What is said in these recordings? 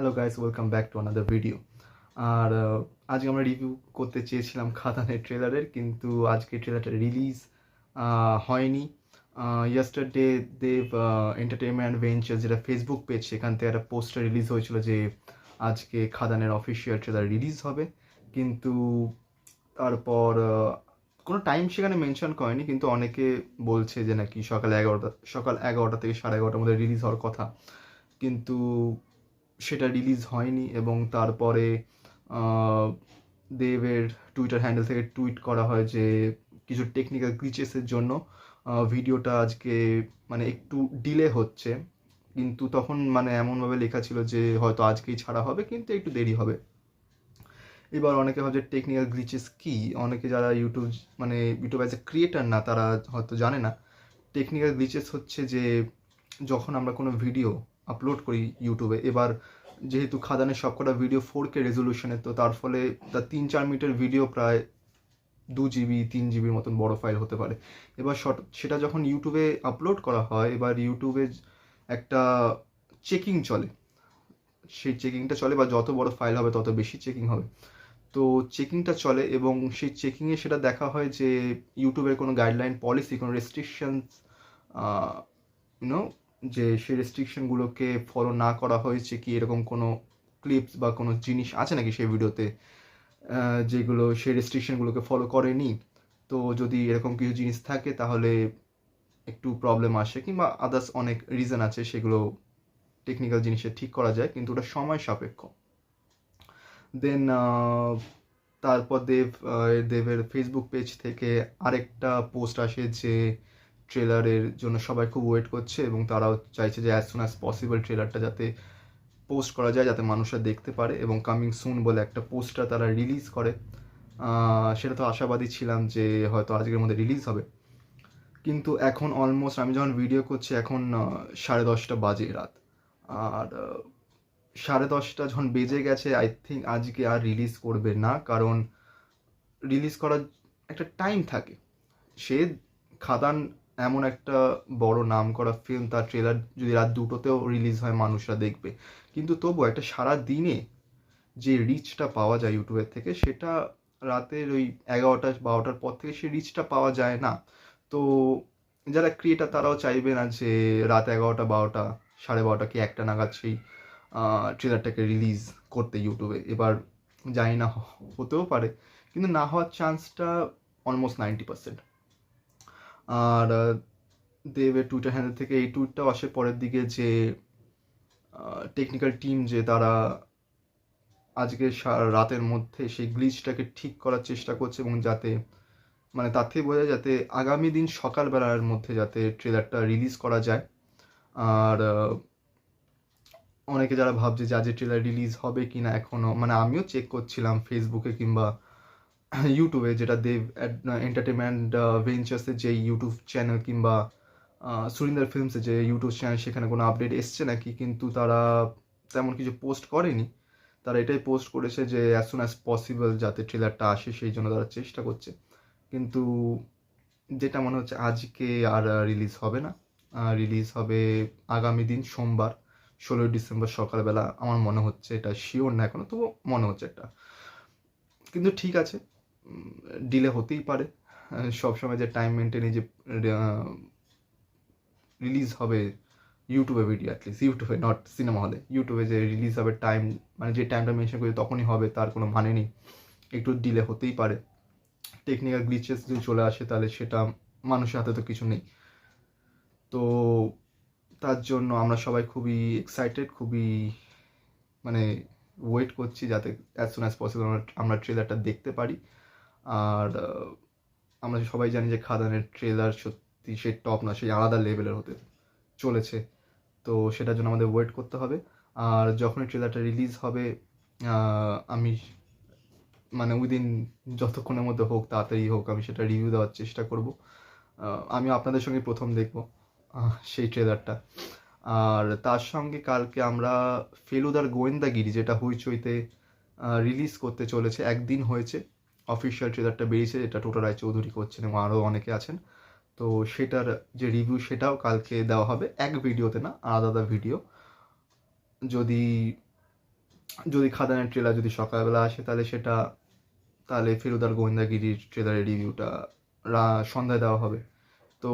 Hello guys, welcome back to another video. আর আজকে আমরা রিভিউ করতে চেয়েছিলাম খাদানের ট্রেলারের, কিন্তু আজকে ট্রেলারটা রিলিজ হয়নি। ইয়েস্টারডে দেব এন্টারটেনমেন্ট ভেঞ্চার, যেটা ফেসবুক পেজ, সেখান থেকে একটা পোস্টার রিলিজ হয়েছিল যে আজকে খাদানের অফিসিয়াল ট্রেলার রিলিজ হবে। কিন্তু তারপর কোনো টাইম সেখানে মেনশন করেনি, কিন্তু অনেকে বলছে যে নাকি সকাল 11টা থেকে 11:30টার মধ্যে রিলিজ হওয়ার কথা। কিন্তু সেটা রিলিজ হয়নি এবং তারপরে দেবের টুইটার হ্যান্ডেল থেকে টুইট করা হয় যে কিছু টেকনিক্যাল গ্লিচেসের জন্য ভিডিওটা আজকে মানে একটু ডিলে হচ্ছে। কিন্তু তখন মানে এমনভাবে লেখা ছিল যে হয়তো আজকেই ছাড়া হবে, কিন্তু একটু দেরি হবে। এবার অনেকে ভাবছে টেকনিক্যাল গ্লিচেস কি, অনেকে যারা ইউটিউব অ্যাজ এ ক্রিয়েটার না, তারা হয়তো জানে না। টেকনিক্যাল গ্লিচেস হচ্ছে যে যখন আমরা কোনো ভিডিও আপলোড করি ইউটিউবে, এবার যেহেতু খাদানের সবকটা ভিডিও 4K রেজলিউশনে, তো তার ফলে তার 3-4 মিনিটের ভিডিও প্রায় 2 GB 3 GB মতন বড় ফাইল হতে পারে। এবার সেটা যখন ইউটিউবে আপলোড করা হয়, এবার ইউটিউবে একটা চেকিং চলে। সেই চেকিংটা চলে, বা যত বড় ফাইল হবে তত বেশি চেকিং হবে। তো চেকিংটা চলে এবং সেই চেকিংয়ে সেটা দেখা হয় যে ইউটিউবের কোনো গাইডলাইন, পলিসি, কোনো রেস্ট্রিকশনস যে সেই রেস্ট্রিকশনগুলোকে ফলো না করা হয়েছে কি, এরকম কোনো ক্লিপস বা কোনো জিনিস আছে নাকি সেই ভিডিওতে যেগুলো সেই রেস্ট্রিকশনগুলোকে ফলো করেনি। তো যদি এরকম কিছু জিনিস থাকে তাহলে একটু প্রবলেম আসে, কিংবা আদার্স অনেক রিজন আছে, সেগুলো টেকনিক্যাল জিনিসে ঠিক করা যায়, কিন্তু ওটা সময় সাপেক্ষ। দেন তারপর দেবের ফেসবুক পেজ থেকে আরেকটা পোস্ট আসে যে ট্রেলারের জন্য সবাই খুব ওয়েট করছে এবং তারাও চাইছে যে অ্যাজ সুন অ্যাজ পসিবল ট্রেলারটা যাতে পোস্ট করা যায়, যাতে মানুষরা দেখতে পারে, এবং কামিং সুন বলে একটা পোস্টার তারা রিলিজ করে। সেটা তো আশাবাদী ছিলাম যে হয়তো আজকের মধ্যে রিলিজ হবে, কিন্তু এখন অলমোস্ট আমি যখন ভিডিও করছি এখন 10:30 বাজে রাত। আর 10:30 যখন বেজে গেছে, আই থিঙ্ক আজকে আর রিলিজ করবে না, কারণ রিলিজ করার একটা টাইম থাকে। সে খাদান এমন একটা বড় নাম করা ফিল্ম, তার ট্রেলার যদি রাত 2টোতেও রিলিজ হয় মানুষরা দেখবে, কিন্তু তবু একটা সারা দিনে যে রিচটা পাওয়া যায় ইউটিউবের থেকে, সেটা রাতের ওই 11টা 12টার পর থেকে সেই রিচটা পাওয়া যায় না। তো যারা ক্রিয়েটার তারাও চাইবে না যে রাত 11টা 12টা 12:30 কি 1টা নাগাদ সেই ট্রেলারটাকে রিলিজ করতে ইউটিউবে। এবার জানি না, হতেও পারে, কিন্তু না হওয়ার চান্সটা অলমোস্ট 90%। আর দেবের টুইটার হ্যান্ডেল থেকে এই টুইটটাও আসে পরের দিকে যে টেকনিক্যাল টিম যে তারা আজকে রাতের মধ্যে সেই গ্লিচটাকে ঠিক করার চেষ্টা করছে, এবং যাতে মানে তার থেকে বোঝা যায় যাতে আগামী দিন সকালবেলার মধ্যে যাতে ট্রেলারটা রিলিজ করা যায়। আর অনেকে যারা ভাবছে যে আজকে ট্রেলার রিলিজ হবে কি না, এখনও মানে আমিও চেক করছিলাম ফেসবুকে কিংবা ইউটিউবে, যেটা দেব এন্টারটেনমেন্ট ভেঞ্চার্সের যে ইউটিউব চ্যানেল, কিংবা সুরিন্দর ফিল্মসের যে ইউটিউব চ্যানেল, সেখানে কোনো আপডেট এসছে নাকি, কিন্তু তারা তেমন কিছু পোস্ট করেনি। তারা এটাই পোস্ট করেছে যে অ্যাজ সুন অ্যাজ পসিবল যাতে ট্রেলারটা আসে, সেই জন্য তারা চেষ্টা করছে। কিন্তু যেটা মনে হচ্ছে আজকে আর রিলিজ হবে না, রিলিজ হবে আগামী দিন সোমবার 16ই ডিসেম্বর সকালবেলা। আমার মনে হচ্ছে, এটা শিওর না এখনো, তবু মনে হচ্ছে একটা। কিন্তু ঠিক আছে, ডিলে হতেই পারে। সবসময় যে টাইম মেনটেনে যে রিলিজ হবে ইউটিউবে ভিডিও, অ্যাটলিস্ট ইউটিউবে, নট সিনেমা হলে, ইউটিউবে যে রিলিজ হবে টাইম, মানে যে টাইমটা মেনশন করি তখনই হবে, তার কোনো মানে নেই। একটু ডিলে হতেই পারে। টেকনিক্যাল গ্লিচেস যদি চলে আসে তাহলে সেটা মানুষের হাতে তো কিছু নেই। তো তার জন্য আমরা সবাই খুবই এক্সাইটেড, খুবই মানে ওয়েট করছি যাতে অ্যাজ সুন অ্যাজ পসিবল আমরা ট্রেলারটা দেখতে পারি। আর আমরা সবাই জানি যে খাদানের ট্রেলার সত্যি সেই টপ না, সেই আলাদা লেভেলের হতে চলেছে। তো সেটার জন্য আমাদের ওয়েট করতে হবে। আর যখনই ট্রেলারটা রিলিজ হবে, আমি মানে উইদিন যতক্ষণের মধ্যে হোক, তাড়াতাড়ি হোক, আমি সেটা রিভিউ দেওয়ার চেষ্টা করব। আমি আপনাদের সঙ্গে প্রথম দেখব সেই ট্রেলারটা। আর তার সঙ্গে কালকে আমরা ফেলুদার গোয়েন্দাগিরি, যেটা হইচইতে রিলিজ করতে চলেছে, একদিন হয়েছে অফিসিয়াল ট্রেলারটা বেরিয়েছে, এটা টোটা রায়চৌধুরী করছেন এবং আরও অনেকে আছেন। তো সেটার যে রিভিউ, সেটাও কালকে দেওয়া হবে, এক ভিডিওতে না, আলাদা আলাদা ভিডিও। যদি যদি খাদানের ট্রেলার যদি সকালবেলা আসে তাহলে ফেলুদার গোয়েন্দাগিরির ট্রেলারের রিভিউটা সন্ধ্যায় দেওয়া হবে। তো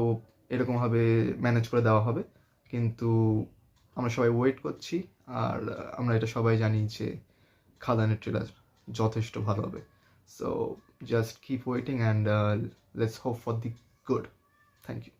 এরকমভাবে ম্যানেজ করে দেওয়া হবে, কিন্তু আমরা সবাই ওয়েট করছি। আর আমরা এটা সবাই জানি যে খাদানের ট্রেলার যথেষ্ট ভালো হবে। So just keep waiting and let's hope for the good. Thank you.